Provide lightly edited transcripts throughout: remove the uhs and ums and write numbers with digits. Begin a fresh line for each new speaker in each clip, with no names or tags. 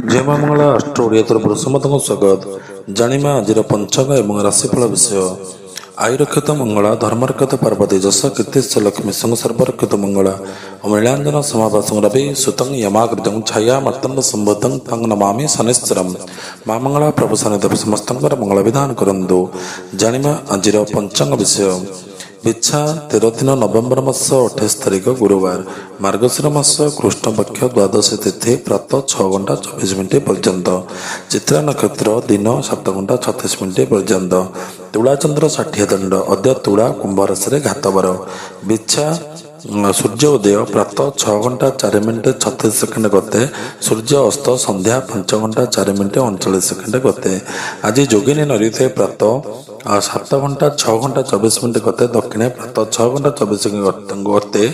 जय मां मंगला अष्ट ओडिया तरफ समस्त स्वागत। जानिमा आजिर पंचंग एवं राशिफल विषय। आयुरक्षत मंगला धर्मरक्षत पार्वती जस कीर्तिश्च लक्ष्मी संग सर्वरक्षत मंगला अमृलांजन समाभासं रवि सुतं यमाकृतं छाया मर्तंड संभूतं तं नमामि शनिश्चरम्। मां मंगला प्रभु शनिदेव समस्तंकर मंगल विधान करंतु। जानिमा आजिर पंचंग विषय। बिच्छा 13 दिन नवेम्बर मास 28 तारिख गुरुवार मार्गशीर मास कृष्ण पक्ष द्वादश तिथि प्रातः 6 घंटा 24 मिनिट पर्यंत चित्रा नक्षत्र दिन 7 घंटा 36 मिनिट पर्यंत तुला चंद्र 60 दंड अद्य तुला कुंभ राशि घातबर बिच्छा सूर्य उदय प्रातः 6 घंटा 4 मिनिट 36 सेकेंड गते सूर्य अस्त संध्या 5 घंटा 4 मिनिट 39 सेकेंड गते आज जोगिनी नरीते प्रातः 7 घंटा 6 घंटा 24 मिनिट गते दक्षिणे प्रातः 6 घंटा 24 गते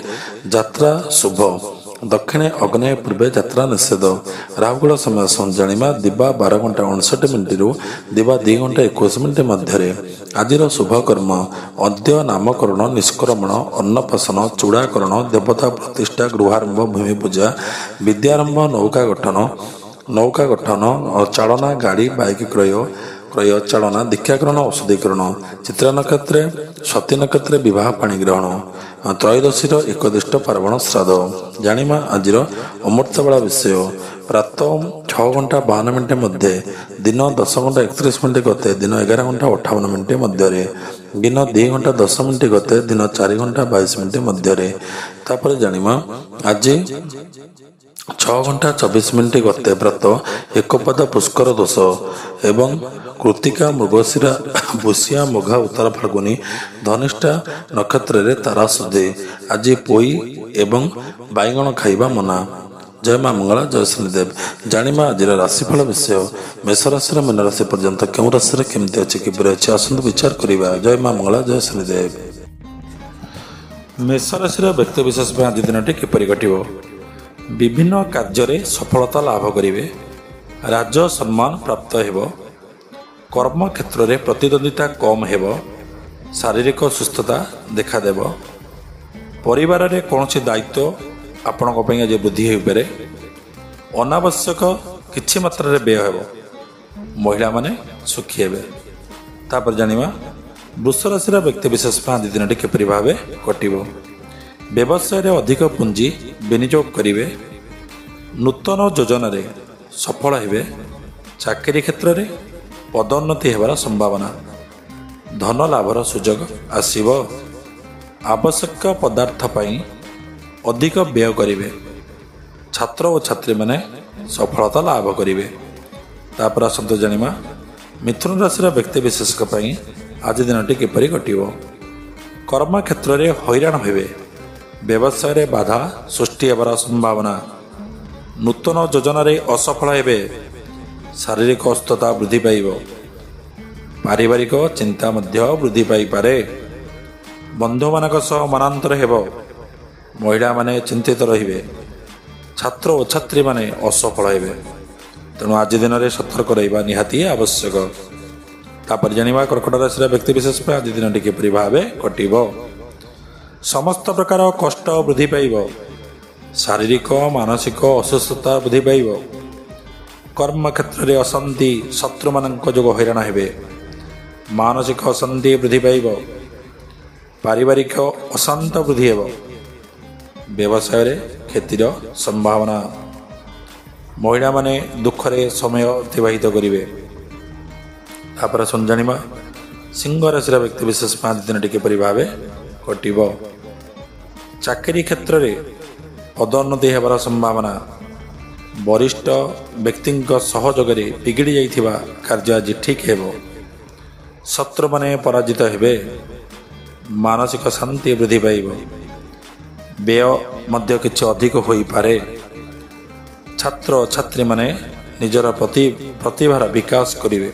यात्रा शुभ दक्षिणे अग्नेय पूर्वे यात्रा निषेध राहुल समय जानिमा दिवा 12 घंटा 59 मिनिट दिवा 2 घंटा 21 मिनिट मध्य आज शुभ कर्म अद्य नामकरण निष्क्रमण अन्नप्राशन चूड़ाकरण देवता प्रतिष्ठा गृहारंभ भूमि पूजा विद्यारंभ नौका गठन चालना गाड़ी बाइक क्रय चालना दीक्षाकरण औषधीकरण चित्रा नक्षत्रे सती नक्षत्रे विवाह पाणी ग्रहण त्रयोदशी एकदिष्ट पार्वण श्राद्ध जानिमा आजिर अमृतबेला विषय प्रातः 6 घंटा 52 मिनिट मध्य दिन 10 घंटा 31 मिनिट गते दिन 11 घंटा 58 मिनिट मध्य दिन 2 घंटा 10 मिनिट गते दिन 4 घंटा 22 मिनिट मध्य तापर जानिमा आज 6 घंटा 24 मिनिट गते प्रातः एकपद पुष्कर दोष एवं कृतिका मृगशिरा भूसिया मघा उत्तर फाल्गुनी धनिष्ठा नक्षत्र तारा सुधे आज पोई एवं बैगण खाइबा मना। जय मां मंगला जय शनिदेव। जानिमा आज राशिफल विषय मेष राशि मीन राशि पर्यंत क्यों राशि केमती अच्छी किपरि अच्छी आसतु विचार करवा। जय मां मंगला जय शनिदेव। मेष राशि व्यक्ति विशेष आज दिन किपरि कटिब विभिन्न कार्य सफलता लाभ करेंगे राज सम्मान प्राप्त हो कर्म क्षेत्र में प्रतिद्वंदिता कम हो शारीरिक सुस्थता देखादेव परिवार रे कौन दायित्व आपण आज वृद्धि हो पारे अनावश्यक किछि मात्रा व्यय हो महिला माने सुखी हे तापर जानिमा वृष राशि व्यक्ति विशेष आज दिन किपरि भाव कटिब व्यवसाय अधिक पुंजी विनियोग करेंगे नूतन योजन सफल हे चाकरी क्षेत्र में पदोन्नति होवार संभावना धन लाभर सुजोग आसीब आवश्यक पदार्थ पाई अधिक व्यय करेंगे छात्र और छात्री माने सफलता लाभ करेंगे तापर आसतु जानिमा मिथुन राशि व्यक्ति विशेष आज दिन किपरि कटिब कर्म क्षेत्र में हैरान हे व्यवसाय बाधा सृष्टि होवार संभावना नूतन योजन असफल हे शारीरिक अस्वस्थता वृद्धि पाइब पारिवारिक चिंता मध्य वृद्धि पाइपारे बंधु मानक सह मनांतर हेब महिला माने चिंतित रहिबे छात्र और छात्री माने असफल हेबे तेणु आज दिन में सतर्क रहिबा निहाती आवश्यक। तापर जानिबा कर्कट राशि व्यक्ति विशेष आज दिन किपरि भाव कटिब समस्त प्रकार कष्ट वृद्धि पाइब शारीरिक मानसिक असुस्थता वृद्धि पाइब कर्म क्षेत्र में अशांति शत्रु मानक जोग हैरान हे मानसिक अशांति वृद्धि पाइब पारिवारिक अशांत वृद्धि हे व्यवसाय क्षतिर संभावना महिला माने दुख रे समय अतिबाहित करेंगे। तापर जानिबा सिंह राशि व्यक्ति विशेष 5 दिन किपरि भाव कटिब चाकरी क्षेत्र में पदोन्नति होवार संभावना वरिष्ठ व्यक्ति सहयोग बिगड़ी जाइथिबा कार्य आज ठीक हेबो शत्रु माने पराजित हेबे मानसिक शांति वृद्धि पाइब व्यय मध्य किछि अधिक होई पारे छात्र छात्री माने निजर प्रतिभार विकास करिवे।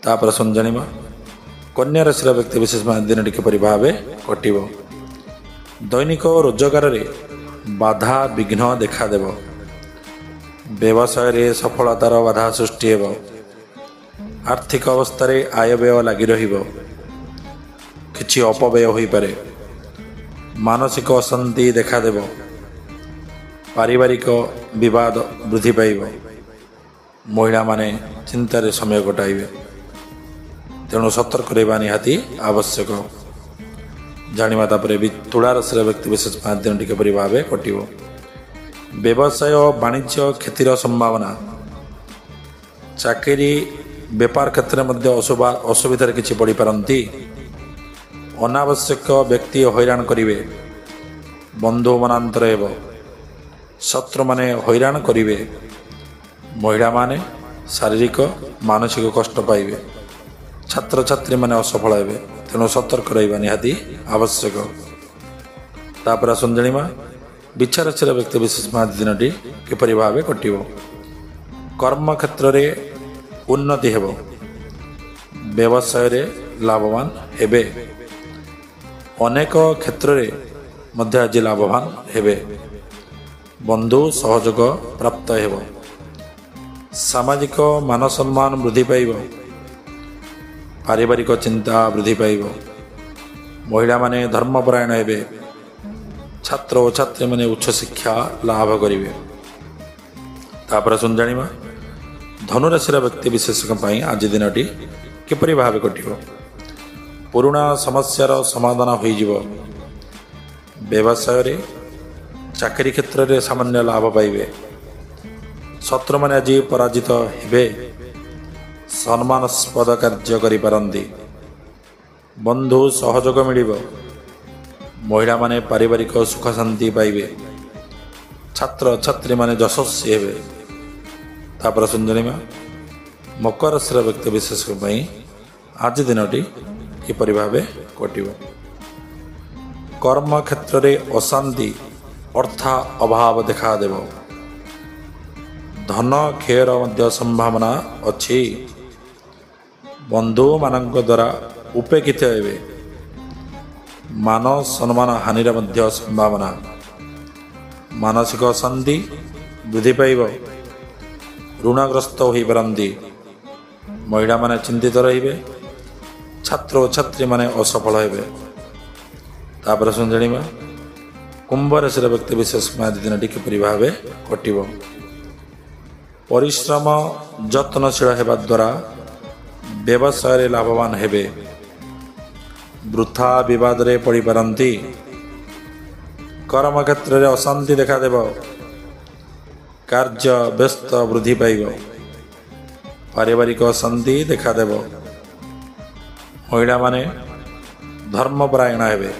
तापर जानिबा कन्या राशि व्यक्ति विशेष दिन किपरि भाव कटिब दैनिक रोजगार रे बाधा विघ्न देखादेव व्यवसाय सफलतार बाधा सृष्टि हो आर्थिक अवस्था आय व्यय लगी किछि अपव्यय हो पारे मानसिक अशांति देखादेव पारिवारिक विवाद वृद्धि पाइब ମହିଳାମାନେ ଚିନ୍ତାରେ ସମୟ କଟାଇବେ। ତେଣୁ ସତର୍କ ରହିବା ନିହାତି ଆବଶ୍ୟକ। ଜାଣିବା ତାପରେ ତୁଳା ରାଶିର ବ୍ୟକ୍ତି ବିଶେଷ 5 ଦିନଟି କିପରି ଭାବେ କଟିବ। ବ୍ୟବସାୟ ବାଣିଜ୍ୟ କ୍ଷତିର ସମ୍ଭାବନା। ଚାକିରି ବେପାର କ୍ଷେତ୍ରରେ ମଧ୍ୟ ଅସୁବିଧାରେ କିଛି ପଡ଼ିପାରନ୍ତି। ଅନାବଶ୍ୟକ ବ୍ୟକ୍ତି ହଇରାଣ କରିବେ। ବନ୍ଧୁ ମନାନ୍ତର ହେବ। ଶତ୍ରୁମାନେ ହଇରାଣ କରିବେ। ମହିଳାମାନେ ଶାରୀରିକ ମାନସିକ କଷ୍ଟ ପାଇବେ। ଛାତ୍ରଛାତ୍ରୀମାନେ ଅସଫଳ ହେବେ। ତେଣୁ ସତର୍କ ରହିବା ନିହାତି ଆବଶ୍ୟକ। ତାପରେ ଆସନ୍ତୁ ଜାଣିବା ବିଛା ରାଶିର ବ୍ୟକ୍ତି ବିଶେଷ 5 ଦିନଟି କିପରି ଭାବେ କଟିବ। କର୍ମକ୍ଷେତ୍ରରେ ଉନ୍ନତି ହେବ। ବ୍ୟବସାୟରେ ଲାଭବାନ ହେବେ। ଅନେକ କ୍ଷେତ୍ରରେ ମଧ୍ୟ ଆଜି ଲାଭବାନ ହେବେ। ବନ୍ଧୁ ସହଯୋଗ ପ୍ରାପ୍ତ ହେବ। ସାମାଜିକ ମାନ ସମ୍ମାନ ବୃଦ୍ଧି ପାଇବ। ପାରିବାରିକ ଚିନ୍ତା ବୃଦ୍ଧି ପାଇବ। ମହିଳାମାନେ ଧର୍ମପରାୟଣ ହେବେ। ଛାତ୍ର ଓ ଛାତ୍ରୀମାନେ ଉଚ୍ଚ ଶିକ୍ଷା ଲାଭ କରିବେ। ତାପରେ ଆସନ୍ତୁ ଜାଣିବା ଧନୁରାଶିର ବ୍ୟକ୍ତି ବିଶେଷଙ୍କ ପାଇଁ ଆଜି ଦିନଟି କିପରି ଭାବେ କଟିବ। ପୁରୁଣା ସମସ୍ୟାର ସମାଧାନ ହୋଇଯିବ। ବ୍ୟବସାୟରେ ଚାକିରି କ୍ଷେତ୍ରରେ ସାମାନ୍ୟ ଲାଭ ପାଇବେ। ଶତ୍ରୁମାନେ ଆଜି ପରାଜିତ ହେବେ। ସମ୍ମାନାସ୍ପଦ କାର୍ଯ୍ୟ କରିପାରନ୍ତି। ବନ୍ଧୁ ସହଯୋଗ ମିଳିବ। ମହିଳାମାନେ ପାରିବାରିକ ସୁଖ ଶାନ୍ତି ପାଇବେ। ଛାତ୍ରଛାତ୍ରୀମାନେ ଯଶସ୍ୱୀ ହେବେ। ତାପରେ ଶୁଣିବା ମକର ରାଶିର ବ୍ୟକ୍ତି ବିଶେଷଙ୍କ ପାଇଁ ଆଜି ଦିନଟି କିପରି ଭାବେ କଟିବ। କର୍ମକ୍ଷେତ୍ରରେ ଅଶାନ୍ତି ଅର୍ଥ ଅଭାବ ଦେଖାଦେବ। ଧନ କ୍ଷୟର ମଧ୍ୟ ସମ୍ଭାବନା ଅଛି। ବନ୍ଧୁମାନଙ୍କ ଦ୍ୱାରା ଉପେକ୍ଷିତ ହେବେ। ମାନ ସମ୍ମାନ ହାନିର ମଧ୍ୟ ସମ୍ଭାବନା। ମାନସିକ ଅଶାନ୍ତି ବୃଦ୍ଧି ପାଇବ। ଋଣଗ୍ରସ୍ତ ହୋଇପାରନ୍ତି। ମହିଳାମାନେ ଚିନ୍ତିତ ରହିବେ। ଛାତ୍ର ଓ ଛାତ୍ରୀମାନେ ଅସଫଳ ହେବେ। ତାପରେ ଜାଣିବା କୁମ୍ଭ ରାଶିର ବ୍ୟକ୍ତି ବିଶେଷ ଆଜି ଦିନଟି କିପରି ଭାବେ କଟିବ। ପରିଶ୍ରମ ଯତ୍ନଶୀଳ ହେବା ଦ୍ୱାରା ବ୍ୟବସାୟରେ ଲାଭବାନ ହେବେ। ବୃଥା ବିବାଦରେ ପଡ଼ିପାରନ୍ତି। କର୍ମକ୍ଷେତ୍ରରେ ଅଶାନ୍ତି ଦେଖାଦେବ। କାର୍ଯ୍ୟ ବ୍ୟସ୍ତ ବୃଦ୍ଧି ପାଇବ। ପାରିବାରିକ ଅଶାନ୍ତି ଦେଖାଦେବ। ମହିଳାମାନେ ଧର୍ମପରାୟଣ ହେବେ।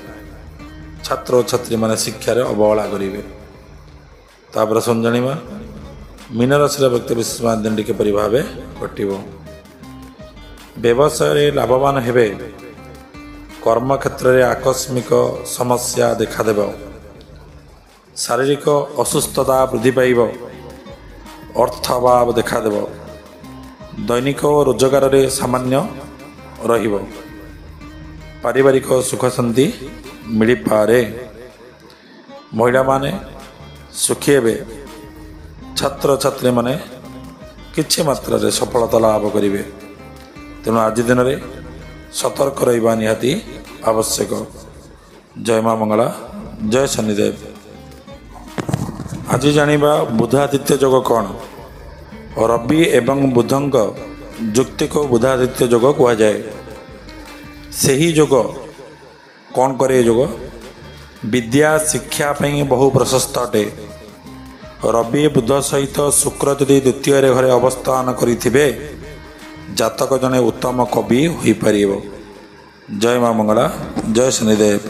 ଛାତ୍ର ଓ ଛାତ୍ରୀମାନେ ଶିକ୍ଷାରେ ଅବହେଳା କରିବେ। ତାପରେ ଜାଣିବା ମୀନ ରାଶିର ବ୍ୟକ୍ତି ବିଶେଷ ଦିନଟି କିପରି ଭାବେ କଟିବ। ବ୍ୟବସାୟରେ ଲାଭବାନ ହେବେ। କର୍ମକ୍ଷେତ୍ରରେ ଆକସ୍ମିକ ସମସ୍ୟା ଦେଖାଦେବ। ଶାରୀରିକ ଅସୁସ୍ଥତା ବୃଦ୍ଧି ପାଇବ। ଅର୍ଥ ଅଭାବ ଦେଖାଦେବ। ଦୈନିକ ରୋଜଗାରରେ ସାମାନ୍ୟ ରହିବ। ପାରିବାରିକ ସୁଖ ଶାନ୍ତି ମିଳିପାରେ। ମହିଳାମାନେ ସୁଖୀ ହେବେ। ଛାତ୍ରଛାତ୍ରୀମାନେ କିଛି ମାତ୍ରାରେ ସଫଳତା ଲାଭ କରିବେ। ତେଣୁ ଆଜି ଦିନରେ ସତର୍କ ରହିବା ନିହାତି ଆବଶ୍ୟକ। ଜୟ ମା ମଙ୍ଗଳା, ଜୟ ଶନିଦେବ। ଆଜି ଜାଣିବା ବୁଧାଦିତ୍ୟ ଯୋଗ କ'ଣ। ରବି ଏବଂ ବୁଧଙ୍କ ଯୁକ୍ତିକୁ ବୁଧାଦିତ୍ୟ ଯୋଗ କୁହାଯାଏ। ସେହି ଯୋଗ କ'ଣ କରେ? ଏ ଯୋଗ ବିଦ୍ୟା ଶିକ୍ଷା ପାଇଁ ବହୁ ପ୍ରଶସ୍ତ ଅଟେ। ରବି ବୁଧ ସହିତ ଶୁକ୍ର ଯଦି ଦ୍ୱିତୀୟରେ ଘରେ ଅବସ୍ଥାନ କରିଥିବେ ଜାତକ ଜଣେ ଉତ୍ତମ କବି ହୋଇପାରିବ। ଜୟ ମା ମଙ୍ଗଳା, ଜୟ ଶନିଦେବ।